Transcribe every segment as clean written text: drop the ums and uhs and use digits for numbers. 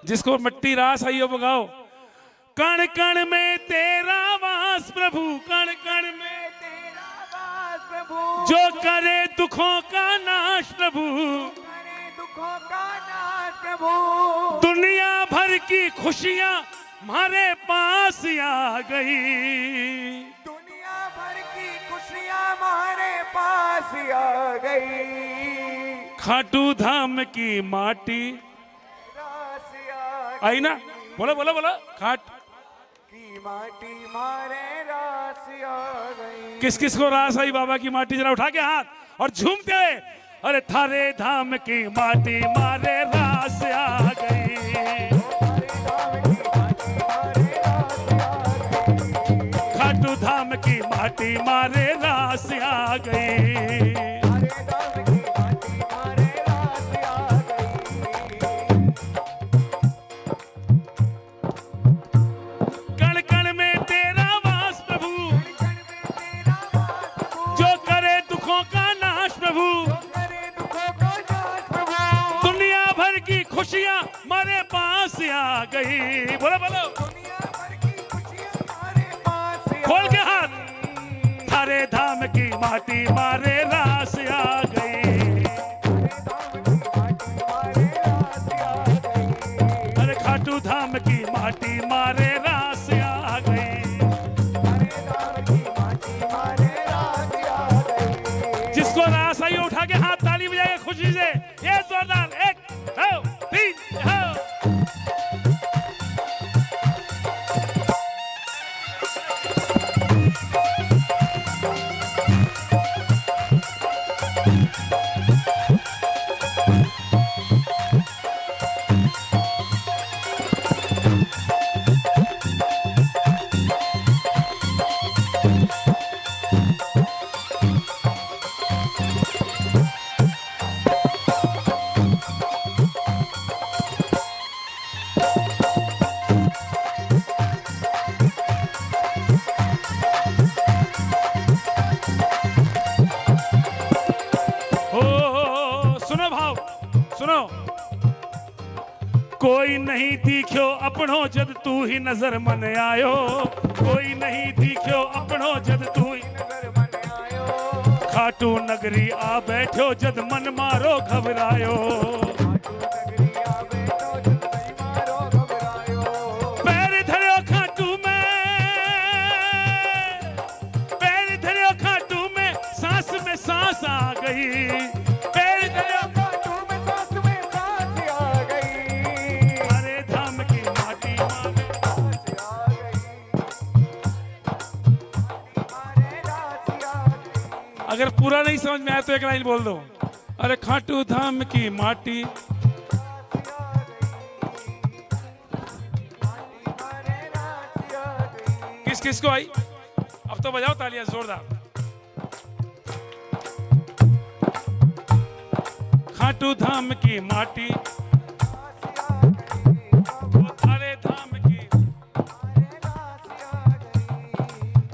जिसको मिट्टी रास आई हो वो गाओ। कण कण में तेरा वास प्रभु, कण कण में तेरा वास प्रभु, जो करे दुखों का नाश प्रभु, करे दुखों का नाश प्रभु। दुनिया भर की खुशियां हमारे पास आ गई, दुनिया भर की खुशियां हमारे पास आ गई। खाटू धाम की माटी रास आ आई ना, बोलो बोलो बोलो। खाट की माटी मारे रास आ गई। किस किस को रास आई बाबा की माटी? जरा उठा के हाथ और झूमते हुए, अरे थारे धाम की माटी मारे रास आ गई, खाटू धाम की माटी मारे रास आ गई। कण कण में तेरा वास प्रभु, जो करे दुखों का नाश प्रभु, दुनिया भर की खुशियां हमारे पास आ गई। बोलो बोलो, खोल के हाथ। थारे धाम की माटी मारे रास आ गई, अरे खाटू धाम की माटी मारे रास आ गई। जिसको रास आई उठा के हाथ, ताली बजाएगा खुशी से। ये जोरदार, 1 2 3 हो। कोई नहीं दिखो अपनो जद तू ही नजर मन आयो, कोई नहीं दिखो अपनो जद तू ही नजर मन आयो। खाटू नगरी आ बैठो जद मन मारो घबरायो, पैर धरो खाटू में, पैर धरो खाटू में, सांस में सांस आ गई, पैर धरो खाटू में, सांस में सांस आ गई। हरे धाम की माटी मारे अगर पूरा नहीं समझ में आया तो एक लाइन बोल दो। अरे खाटू धाम की माटी, किस किस को आई? अब तो बजाओ तालियां जोरदार। खाटू धाम की माटी, थारे धाम की,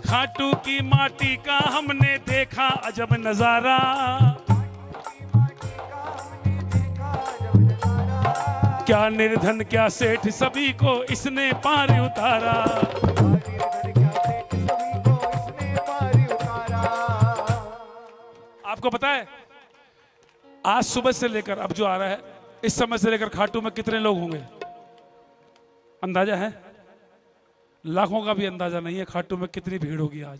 खाटू की माटी का हमने देखा अजब नजारा, क्या निर्धन क्या सेठ सभी को इसने पार उतारा। आपको पता है आज सुबह से लेकर अब जो आ रहा है, इस समय से लेकर खाटू में कितने लोग होंगे? अंदाजा है? लाखों का भी अंदाजा नहीं है खाटू में कितनी भीड़ होगी। आज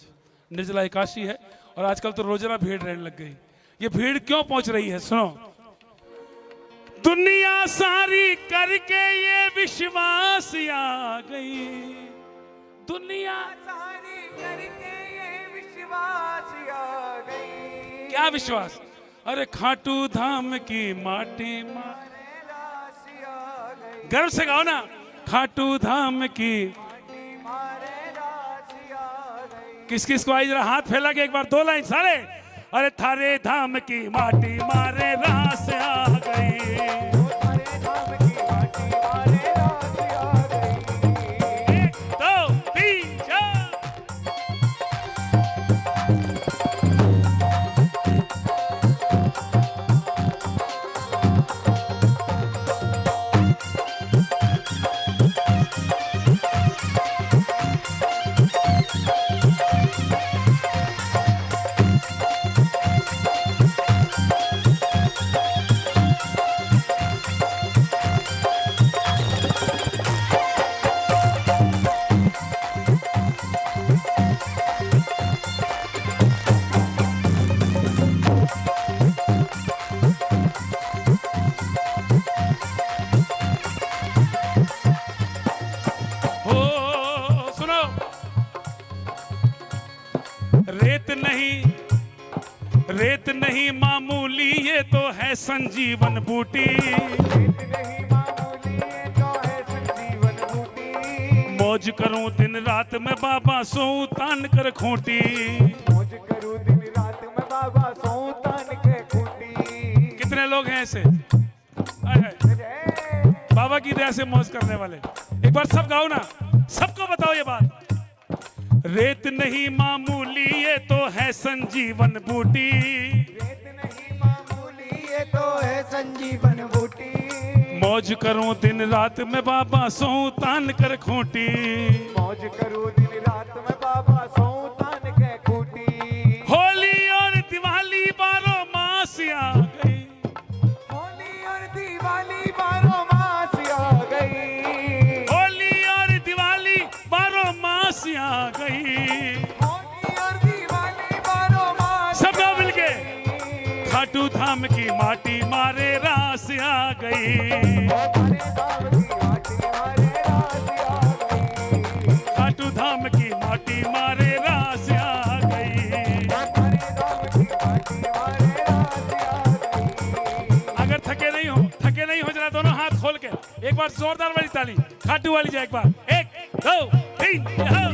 निर्जला एकादशी है और आजकल तो रोजाना भीड़ रहने लग गई। ये भीड़ क्यों पहुंच रही है? सुनो, दुनिया सारी करके ये विश्वास आ गई, दुनिया सारी करके ये विश्वास आ गई। क्या विश्वास? अरे खाटू धाम की माटी मारे रास आ गई। गर्व से गाओ ना, खाटू धाम की। किस किस को आई? जरा हाथ फैला के एक बार 2 लाइन सारे। अरे थारे धाम की माटी मारे रास आ गई, एक, दो, तीन, चार। रेत नहीं मामूली ये तो है संजीवन बूटी। रेत नहीं मामूली ये तो है संजीवन बूटी। मौज करूं दिन रात में बाबा सोऊं तान कर खूंटी। मौज करूं दिन रात में बाबा सोऊं तान के खूंटी। कितने लोग हैं ऐसे बाबा की दया से मौज करने वाले? एक बार सब गाओ ना, सबको बताओ ये बात। रेत नहीं मामूली ये तो है संजीवन बूटी। रेत नहीं मामूली ये तो है संजीवन बूटी। मौज करूं दिन रात में बाबा सोऊं तान कर खूंटी। मौज करूं दिन रात में बाबा सोऊं तान के खूंटी। होली और दिवाली बारह मास आ गई। होली और दिवाली बारह मास आ गई। होली और दिवाली बारह मास आ गई। होली और दिवाली बारह मास सब गाओ मिलके। खाटू धाम की माटी मारे रास आ गई। खाटू धाम की माटी मारे रास आ गई। अगर थके नहीं हो जरा दोनों हाथ खोल के एक बार जोरदार वाली ताली खाटू वाली जाए। एक बार 1 2 3 यहाँ।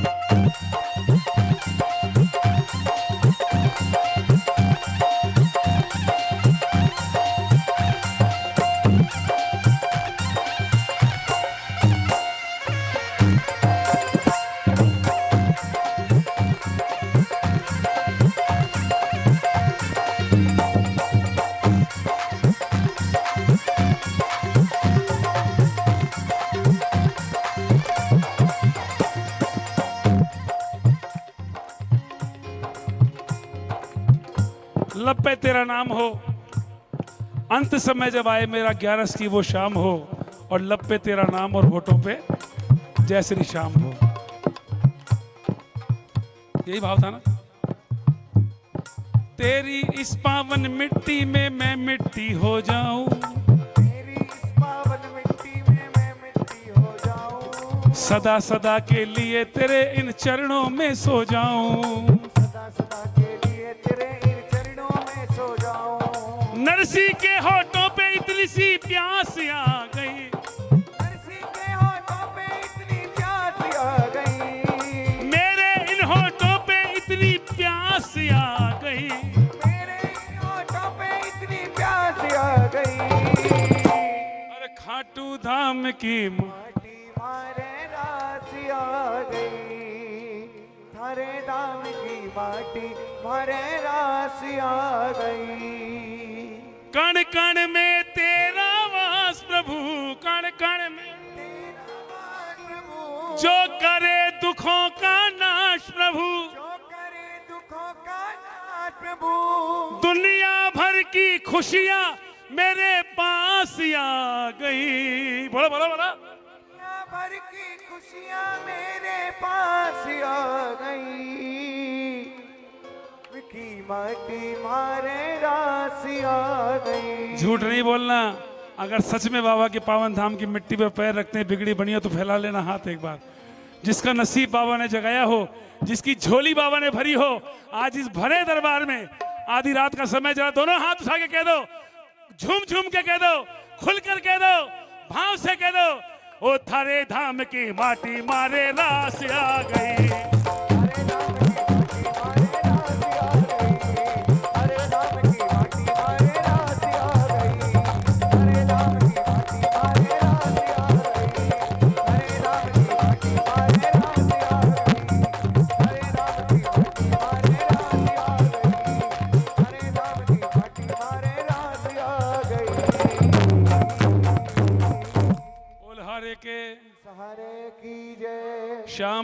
लब पे तेरा नाम हो, अंत समय जब आए मेरा 11 की वो शाम हो, और लब पे तेरा नाम और होठों पे जय श्री श्याम हो। यही भाव था ना। तेरी इस पावन मिट्टी में मैं मिट्टी हो जाऊं। तेरी इस पावन मिट्टी में मैं मिट्टी हो जाऊं। सदा सदा के लिए तेरे इन चरणों में सो जाऊं। सदा सदा के लिए तेरे इन चरणों में सो जाऊं। नरसी के होठों पे इतनी सी प्यास आ गई। नरसी के होठों पे इतनी प्यास आ गई। मेरे इन होठों पे इतनी प्यास आ गई। मेरे इन होठों पे इतनी प्यास आ गई। अरे खाटू धाम की माटी मारे रास आ गई। थारे धाम की माटी मारे रास आ गई। कण कण में तेरा वास प्रभु, कण कण में तेरा वास प्रभु। जो करे दुखों का नाश प्रभु। जो करे दुखों का नाश प्रभु। दुनिया भर की खुशियां मेरे पास आ गई। बोलो बोलो बोलो। दुनिया भर की खुशियां मेरे पास आ गई। विकी माटी मारे रास आ गई। झूठ नहीं बोलना। अगर सच में बाबा के पावन धाम की मिट्टी पे पैर रखते हैं बिगड़ी बनी हो तो फैला लेना हाथ एक बार। जिसका नसीब बाबा ने जगाया हो, जिसकी झोली बाबा ने भरी हो, आज इस भरे दरबार में आधी रात का समय जरा दोनों हाथ उठा के कह दो, झूम झूम के कह दो, खुल कर कह दो, भाव से कह दो, ओ थारे धाम की माटी मारे रास आ गई। सहारे की जय। शाम